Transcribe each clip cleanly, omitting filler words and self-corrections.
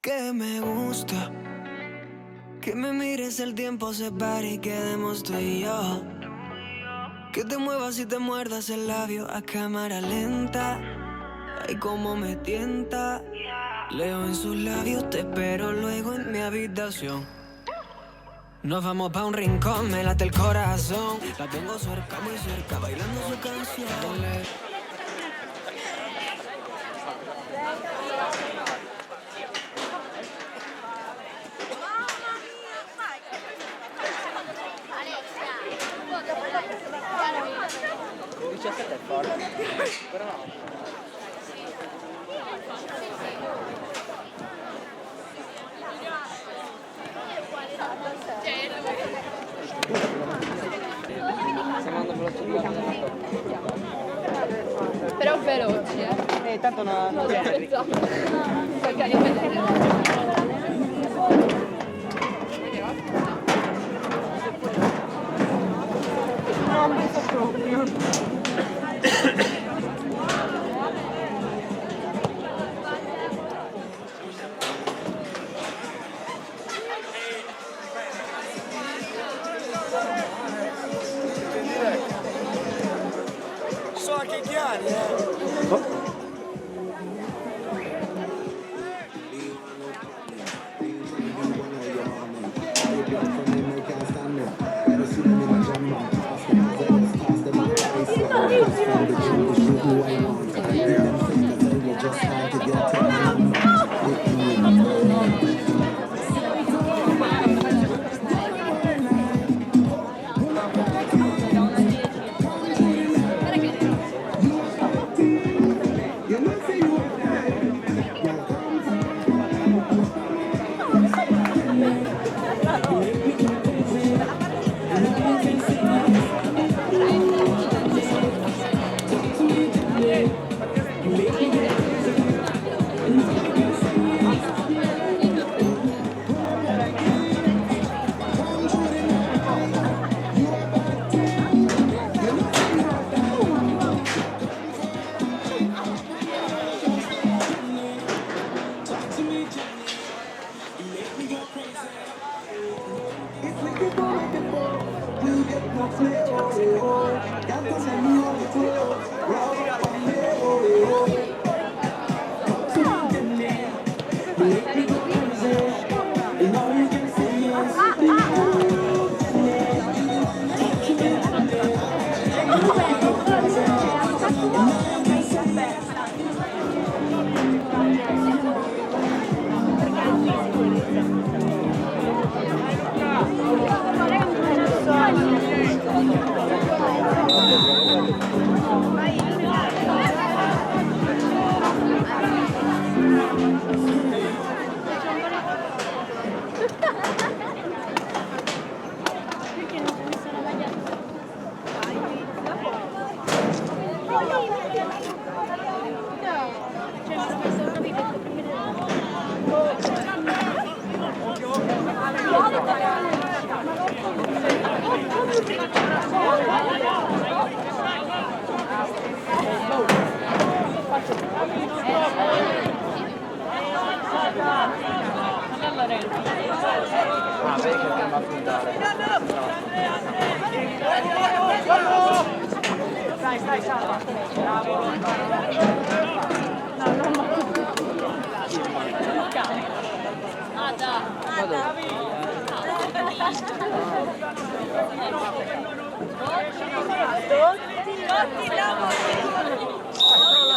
Que me gusta que me mires, el tiempo se pare y quedemos tú y yo. Que te muevas y te muerdas el labio a cámara lenta. Ay, cómo me tienta. Leo en sus labios, te espero luego en mi habitación. Nos vamos pa' un rincón, me late el corazón. La tengo cerca, muy cerca, bailando su canción. Però no. Però veloci, Tanto non c'è. Perché io vedo. non mi so proprio. So anche chiari,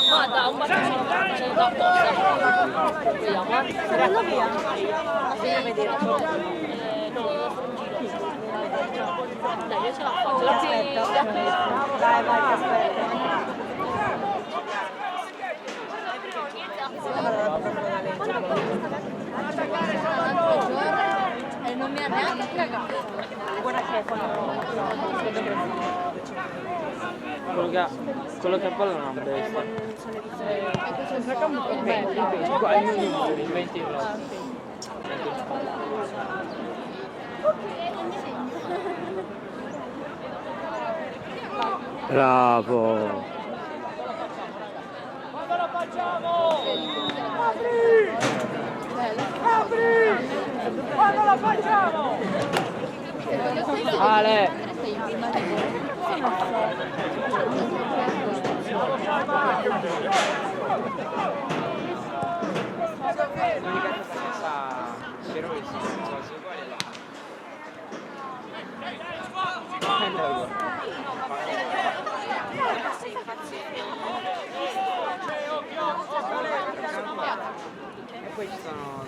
Guarda, un bacione da apposta. Saranno via? Sì, vedere. Dai, io ce la faccio. Dai, vai, ti aspetto. E non mi ha neanche cagato. Guarda che quello che ha palla non deve essere. Qua il 20 Bravo! Bello. Ale! L'unica differenza c'era questi quasi uguali là. E poi ci sono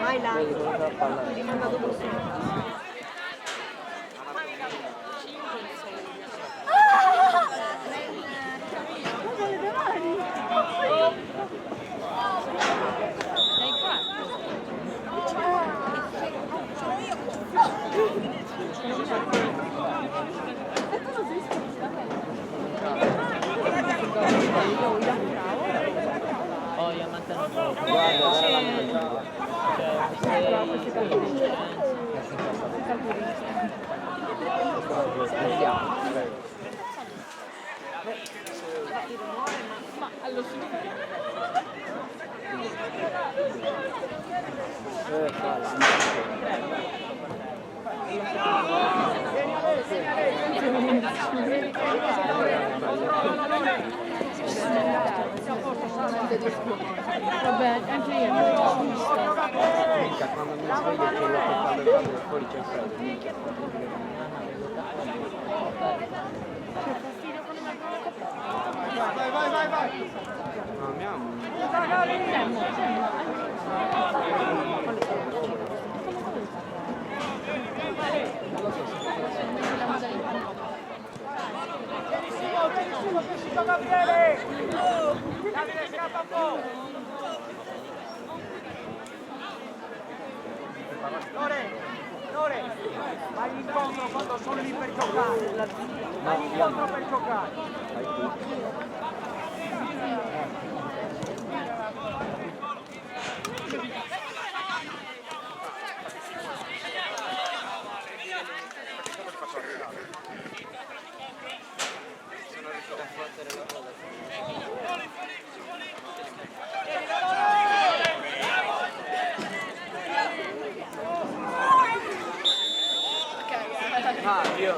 Vai là. Oh, io mantengo. Guarda, Ma allo Vabbè, anche io non l'ho visto. quando mi sveglio che lo quando fuori c'è il freddo. Minchia. Vai. No, mia mamma. Gabriele! Davide scappa un po'! Lore, vai incontro quando sono lì per giocare! Vai incontro per giocare! Sono riuscito a battere la bolla. Ah, io.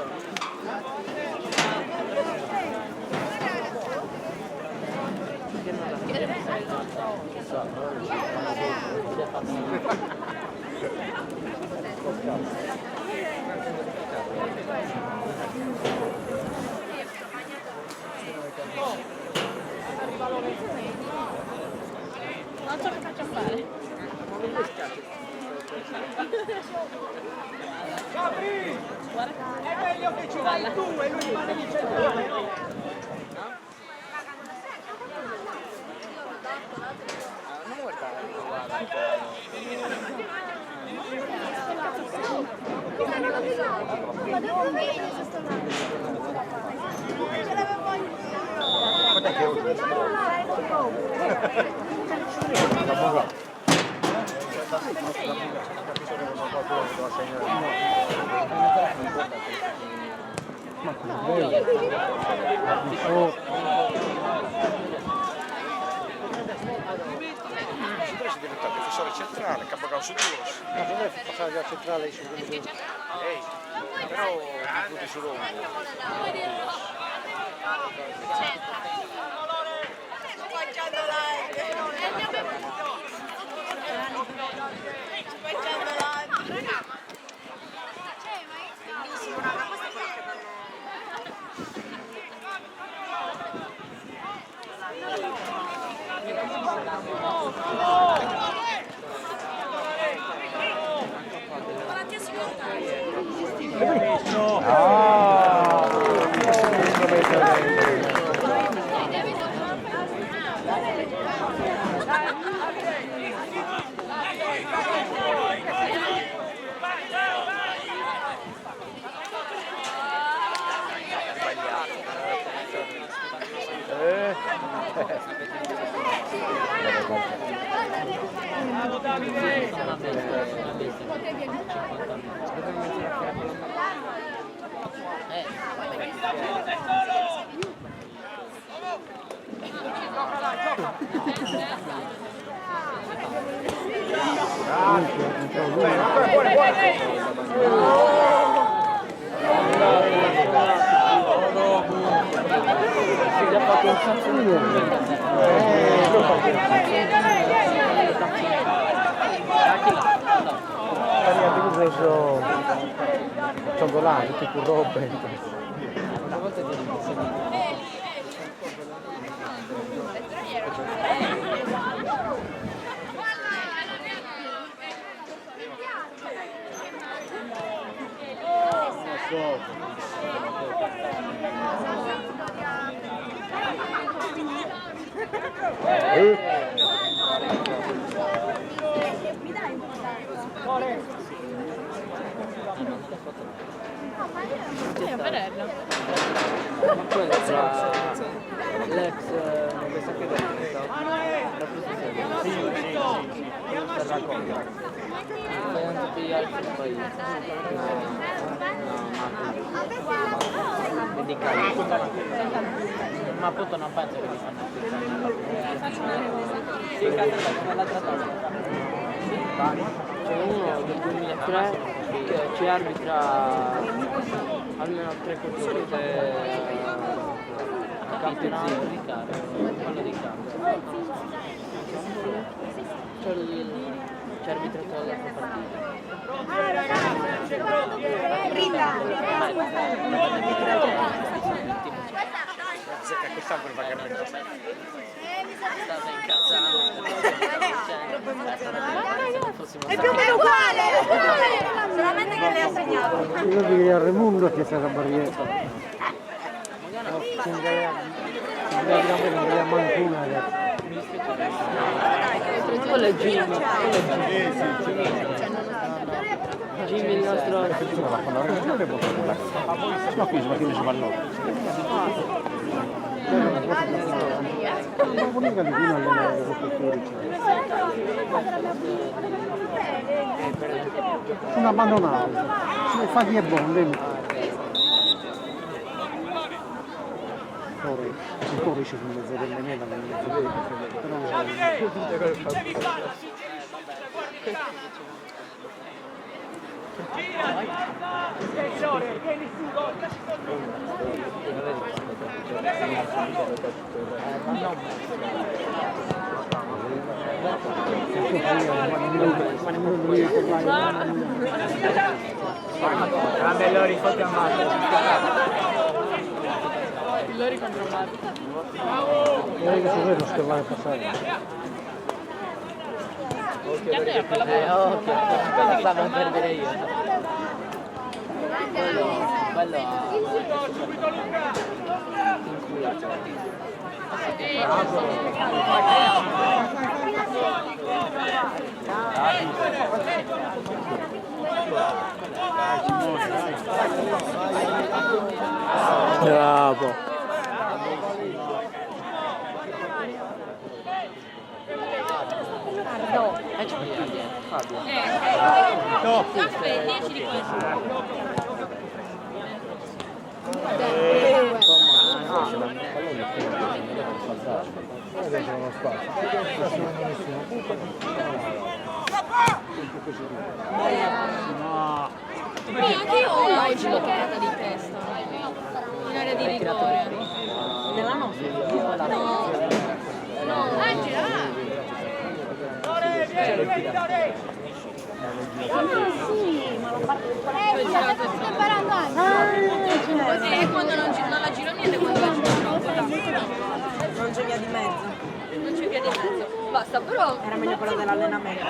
non so che faccio fare. Gabri! È meglio che ci vai tu e lui rimane lì centrale, no? Non guardare, Si diventa difensore centrale, capocauso duro. Ma per me fa passare da centrale su quello che... Però ti butti su Roma. Ciondolare, tipo robe. È un Perella. L'ex questa che poi anche tutti gli altri poi ma appunto non penso che li fanno c'è uno del 2003 che ci arbitra almeno 3 partite a campionato di calcio, quello di calcio. C'è arbitrato la partita. Secca quest'anno per pagare. Stava incazzando. È più o meno uguale! Solamente che le ha segnato. Io direi a Raimundo che sarà barriera. Non vediamo anche una adesso. Quello è Jimmy. Jimmy il nostro. Ma qui sono chiusi pallone. Ma comunque di prima allenare sono abbandonato. Fa chi è buono, vedi? Il codice sul mezzo delle mele, Lori foto a Lori contro Marco. Direi che su quello schermare passare. Ok, quella stavo a perdere io. Quello Bravo. Caffè, 10 di questo. Anche io ho giocata di testa in area di rigore. Sto imparando anche. E quando non la giro niente, quando la giro troppo. Non c'è via di mezzo. Non c'è via di mezzo. Basta, però. Era meglio quella dell'allenamento.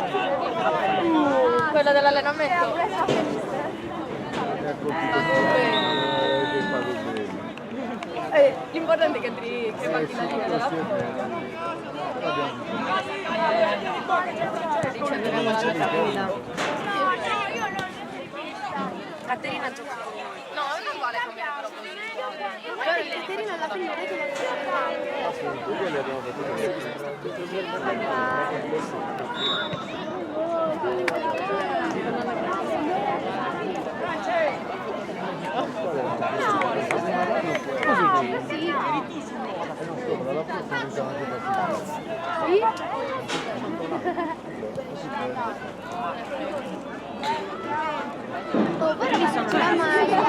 Quella dell'allenamento. L'importante è che macchina linea della Caterina gioca. no, non vale cambiare però. Caterina alla fine non è che oh, guarda che sono c'è la maglia,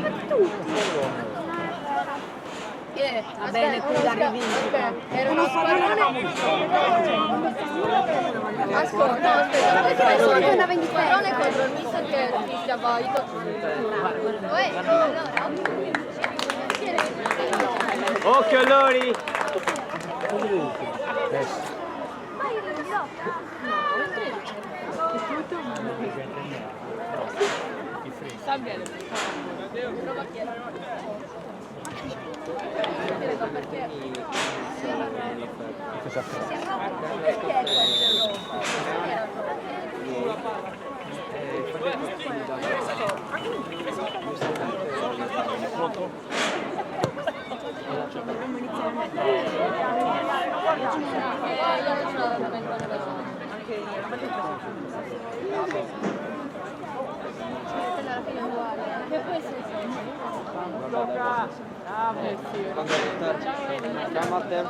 per tutti. Va bene, tu la rivincita. Era uno squadrone. Ascolta, aspetta, squadrone contro il mister che rischiava i Occhio Lori! Sabbia. Ciao Matteo.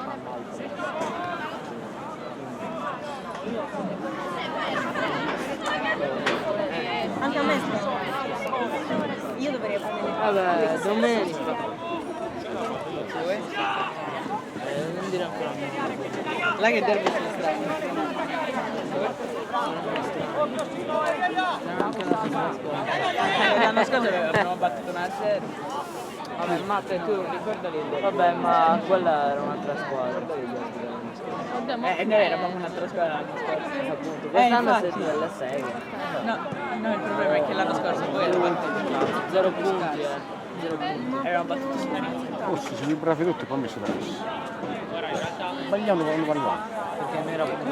Anche a me. Io dovrei fare. Vabbè, domenica. Non dire ancora. Là che derby si strano. L'anno scorso abbiamo battuto 1-0. Vabbè, Matte, tu ricordali. Vabbè, ma quella era un'altra squadra. Noi eravamo un'altra squadra l'anno scorso, appunto. Quest'anno siete delle 6. No, il problema è che l'anno scorso poi eravamo battuti 0 punti, 0 punti. Avevamo battuto sicuramente. Forse sono i bravi tutti, poi mi sono messo. Sbagliando quando parlavamo. Perché noi eravamo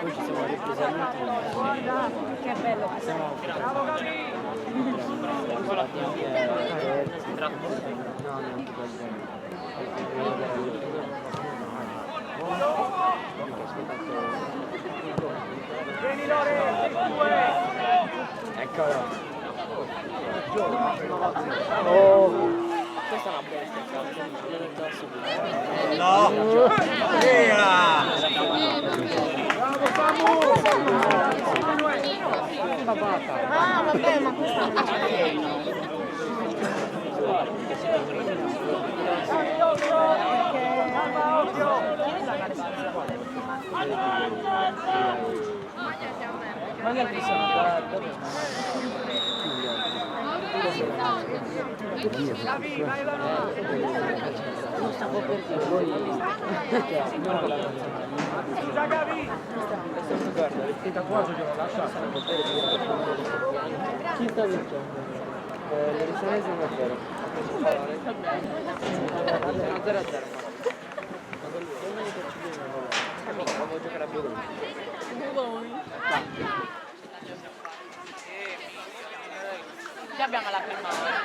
poi ci siamo ripresi all'ultimo. Che bello. Siamo Vieni Lore, 2. Eccolo. Oh, questa è una bestia, l'ho detto subito. No! Via! Ah, vabbè, ma questa non c'è. Magari sono da non stavo per dire voi il tatuaggio che l'ho lasciato chi sta vincendo? Le riserve sono 0 0-0 devo giocare a Bologna. Qui abbiamo la prima ora.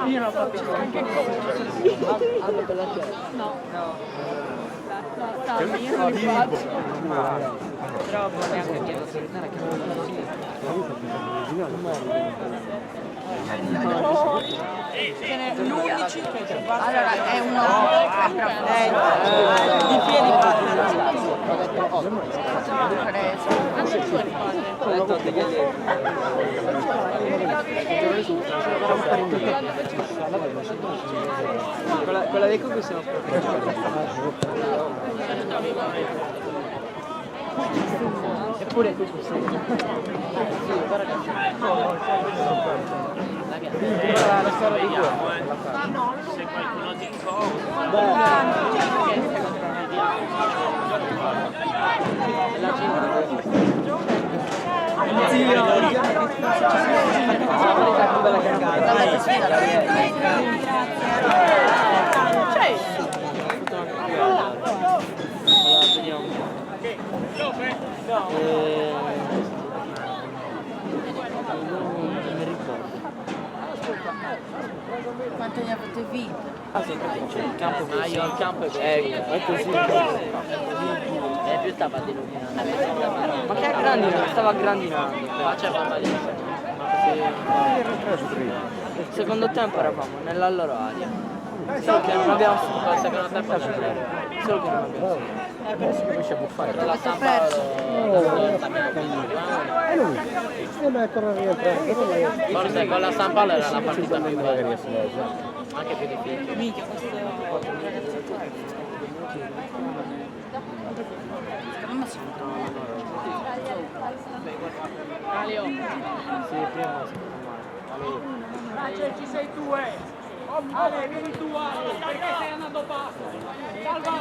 Io non ho fatto anche cosa. Hanno per la testa? No. No. Io non li faccio. Però neanche chiedo solitare che non L'unico Allora è uno di piedi quella dei cubi siamo eppure tu sì, guarda la storia di se qualcuno ti quanto ne avete vinto? Il campo il campo è così è più stava diluvionando ma che grandinando stava grandinando faceva malissimo il secondo tempo eravamo nella loro area solo che non abbiamo il secondo tempo solo che non abbiamo Adesso che riesce a buffare. la San Paolo forse con la San Paolo era la partita più bella anche più difficile Minchia, questo Alio. sì prima Ci sei tu, Ale, vieni tu, Ale, perché sei andato basso. Salva!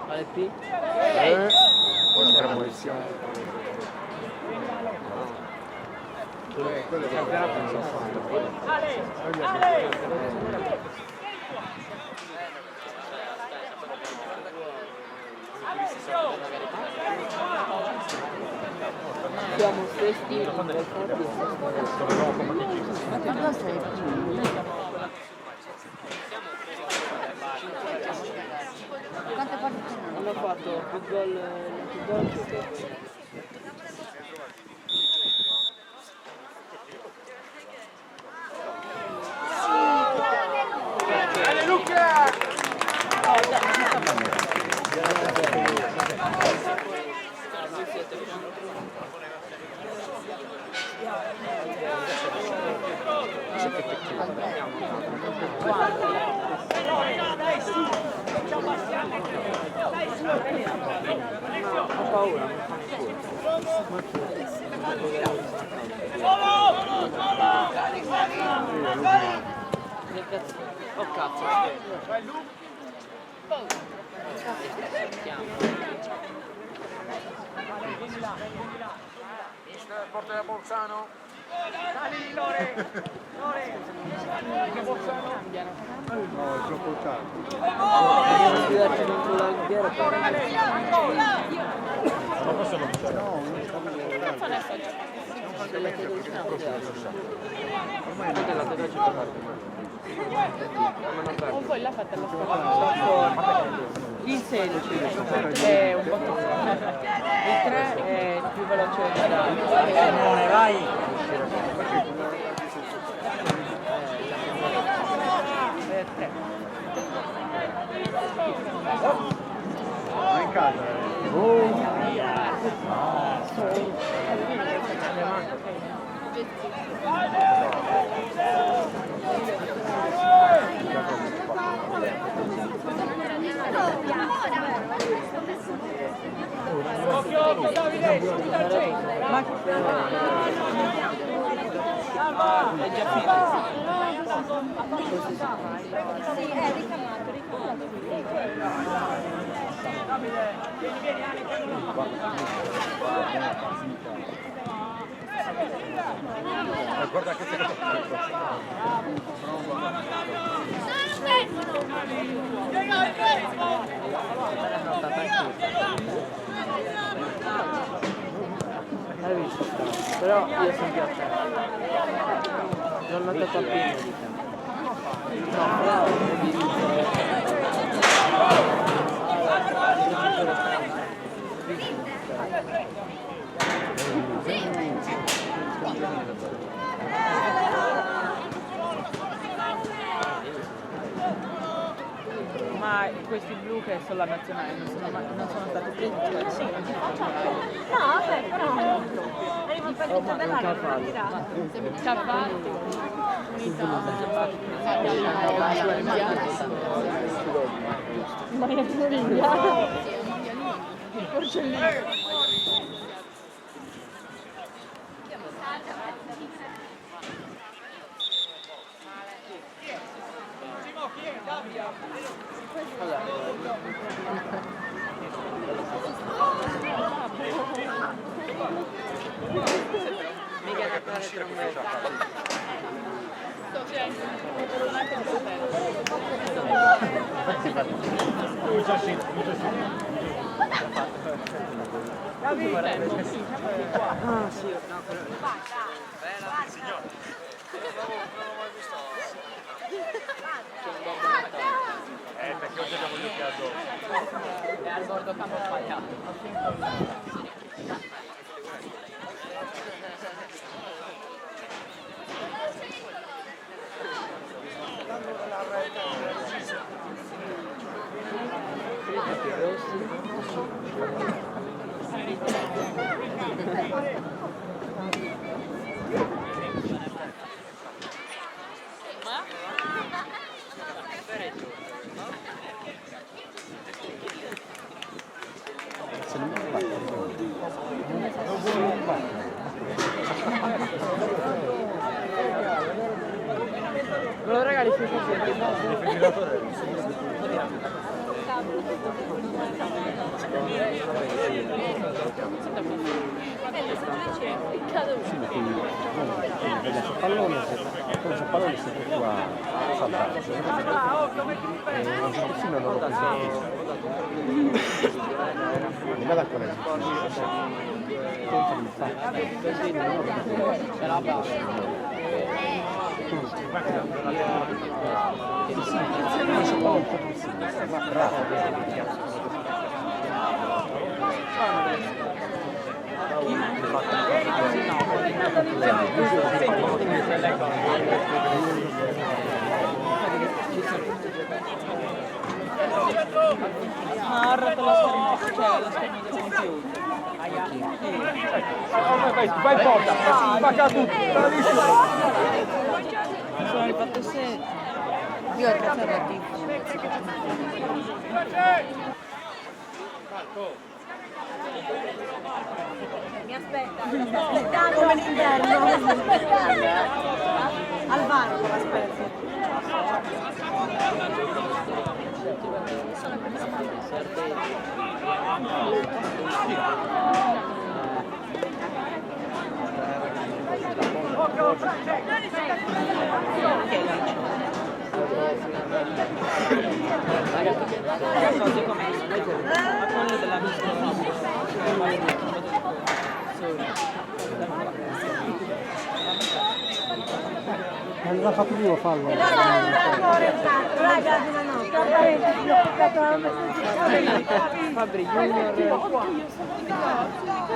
Vale P? Buona munizione. Quello è campionato non so fare. Siamo stessi quante partite hanno fatto più gol Ale, Luca! ho paura oh cazzo Porta da Bolzano. Dai, Lore! Che Bolzano? No, è troppo caldo. non fidarci dentro la ghiera Ma questo non c'è. No, non sta O poi l'ha fatta la squadra. il 16 è un botto il 3 è più veloce Simone, vai! è 3 Ma in casa. Occhio, Davide! ma è già finito Sì, è ricamato. Davide, vieni, Ale, Guarda che hai visto? Però io sono più attento non ho notato appena di te no però ho visto Ma questi blu che sono la nazionale non sono stati presi? Cioè, sì, non No, vabbè, però arriva per il tabellare, non tirare. Cavalli, unità, Maria Florinda, Porcellino. mica da fare trombetta. Ah sì, no, però... Signore. Perché oggi abbiamo gli occhi addosso. È al bordo campo sbagliato. Me lo regali sui coperti? Sì, ma quindi vede sul pallone, come sul pallone si fa qua a saltare. E non so se non lo così. Non vado a collegare. C'è la base. Ha arrato la scherma, cioè la scherma di computer. Vai in porta, spacca tutti, bravissimo. Sono rifatto 6. Io ho cazzato la Mi aspetta, come l'inverno. Al varco l'aspetto. Non l'ha fatto io fallo. Raga, no, Fabri Junior. È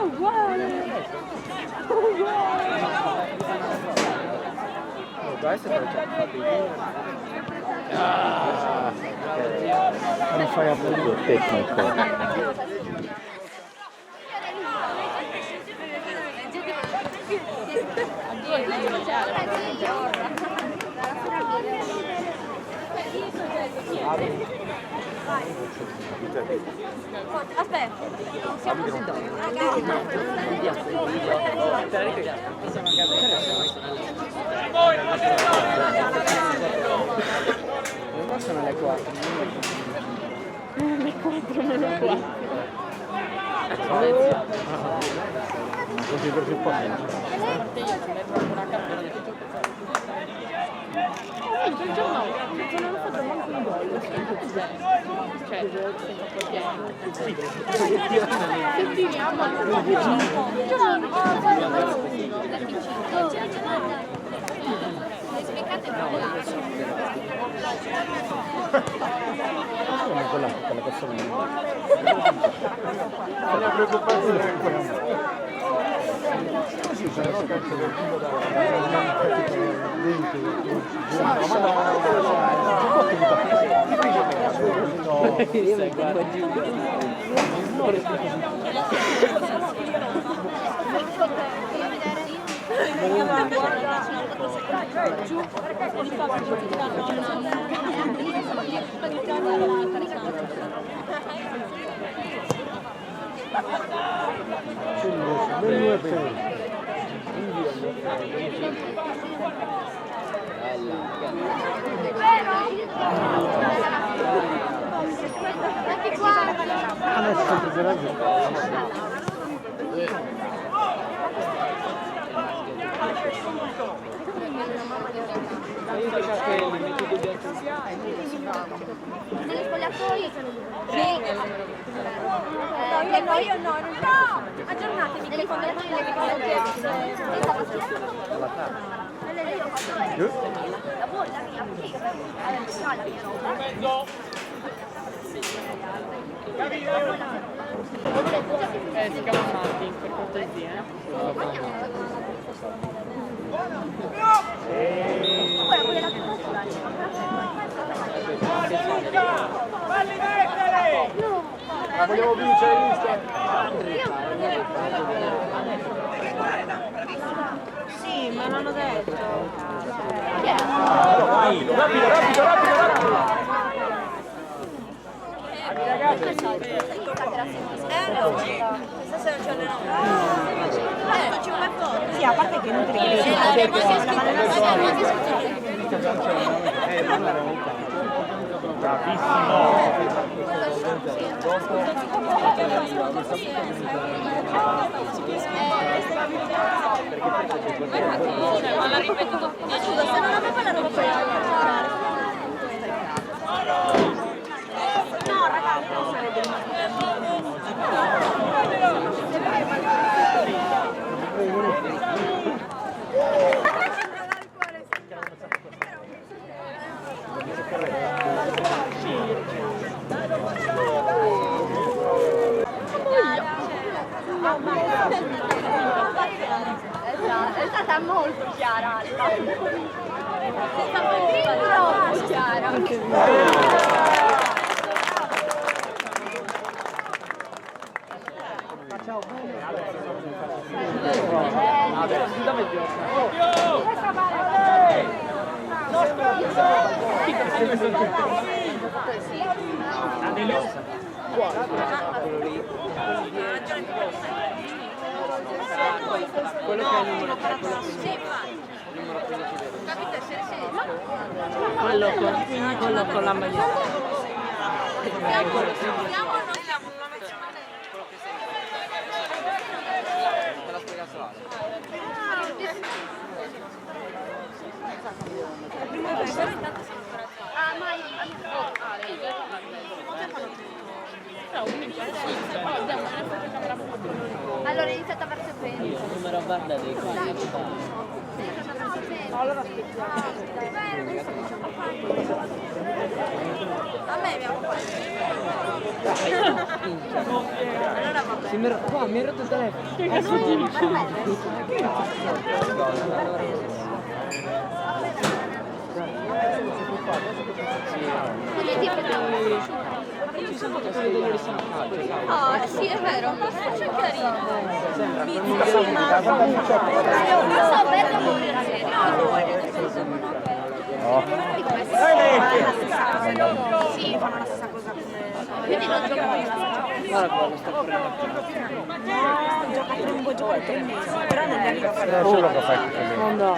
uguale. Non fai appunto il tecnico. Aspetta, siamo Non sono le 4. le 4 meno 4. Così per il posto. Il giorno non ho fatto manco un gol. Cioè, se tiriamo Quella persona Non è preoccupazione. sì, sono Anche qua. Negli spogliatoi? Sì. Io no. Aggiornatemi. Negli spogliatoi le la bolla mia, sì. La mia roba. Si chiama Martin, per cortesia. Falli mettere! La vogliamo vincere, mister? Sì, me l'hanno detto. Rapido! Questa sera c'è sì, a parte che non te ne Ma l'ha ripetuto. Scusa, se non aveva la roba per no, ragazzi, non sarebbe è stata molto chiara, è stata troppo chiara. Quello che è il numero 3, quello con la maglietta. Allora è iniziata verso il 20. Il numero guarda dei quadri. Allora aspettiamo. A me mi ha Qua mi ha rotto il telefono. Ci sono tutte le delle ah, sì, è vero, ma c'è carino. Non so, bello morire sì, fanno la stessa cosa quindi non giochiamo guarda quello sta correndo. Gioca per un buon gioco al 3 mesi, però non mi arriva a fare Non solo che fai Non do.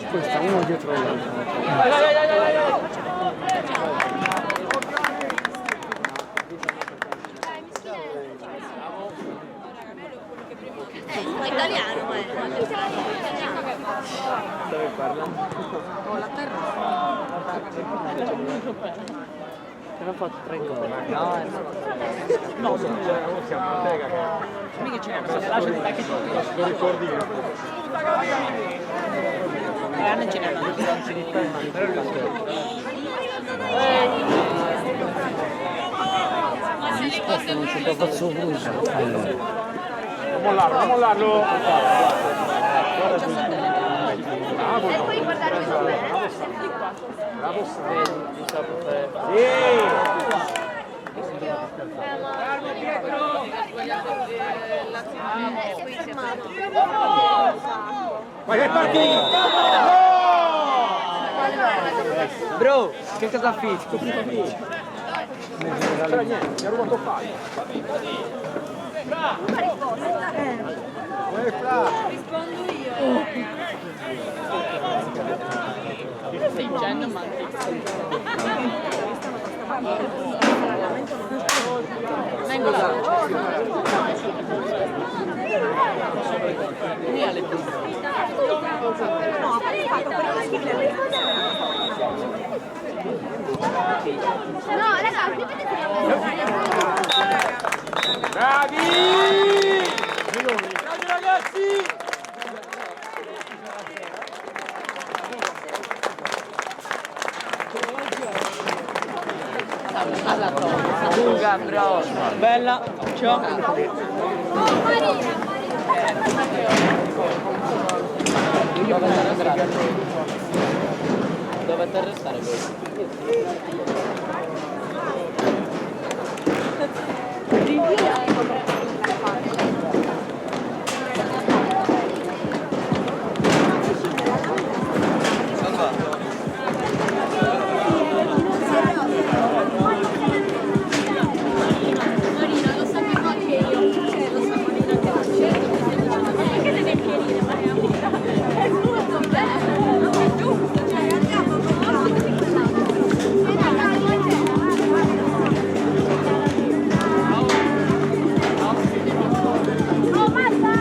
questa uno dietro l'altro. È italiano, Dove parla? Oh, la terra. Hanno fatto 3 gol. No, siamo a Tega che Mica ce l'hanno, se lascia di che lo ricordi io. non ce l'hanno. Però lui scherzo. Non ci può fare solo brucio. Non mollarlo, non mollarlo. E poi guardate come Bravo. Vedi, sa fare. si è fermato. Vai, è partito! Bro, che cosa fischi? Però niente, mi ha rubato fallo. Rispondo io. Stai dicendo, ma vengo là. Lì alle No, ha fatto per le schifle. No, ragazzi, Bravi! Bravi ragazzi! Lunga, bro. bella, ciao. Dovete arrestare voi. Marina, lo sapevo anche io. Lo so, Marina, che non c'è. Perché deve chiarire, Maria? È giusto, bello. È giusto, cioè andiamo Oh, basta!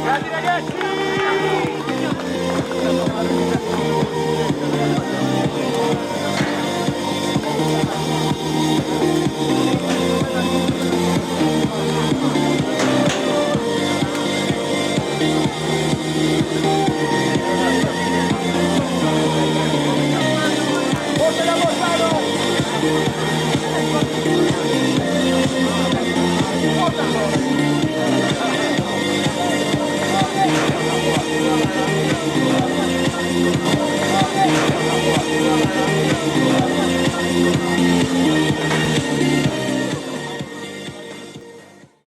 Bravi ragazzi!